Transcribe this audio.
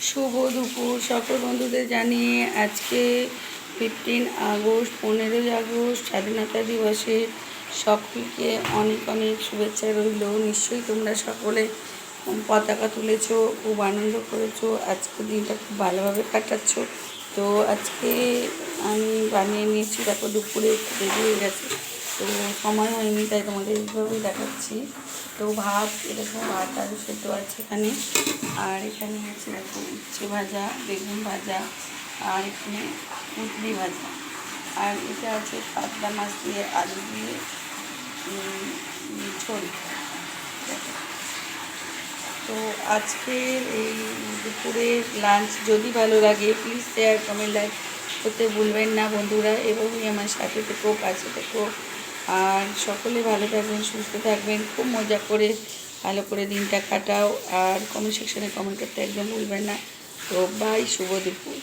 শুভ দুপুর সকল বন্ধুদের জানিয়ে আজকে 15 আগস্ট 15ই আগস্ট স্বাধীনতা দিবসে সকলকে অনেক অনেক শুভেচ্ছা রইল। নিশ্চয়ই তোমরা সকলে পতাকা তুলেছো, খুব আনন্দ করেছো, আজকে দিনটা খুব ভালোভাবে কাটাচ্ছ। তো আজকে আমি বানিয়ে নিয়েছি, দেখো দুপুরে একটু দেরি হয়ে গেছে, তো সময় হয়নি, তাই তোমাদের এইভাবেই দেখাচ্ছি। তো ভাত, এরকম ভাত আলু সেদ্ধ আছে এখানে, আর এখানে আছে দেখো উচ্ছে ভাজা, বেগুন ভাজা, আর এখানে পুঁটলি ভাজা, আর এটা আছে পাতলা মাছ দিয়ে আলু দিয়ে ঝোল। তো আজকের এই দুপুরের লাঞ্চ যদি ভালো লাগে প্লিজ শেয়ার কমেন্ট লাইক করতে ভুলবেন না বন্ধুরা। এভাবেই আমার সাথে থেকো, পাশে থেকো, আর সকলে ভালো থাকবেন, সুস্থ থাকবেন, খুব মজা করে ভালো করে দিনটা কাটাও। আর কমেন্ট সেকশনে কমেন্ট করতে একদম ভুলবেন না। তো বাই, শুভ দুপুর।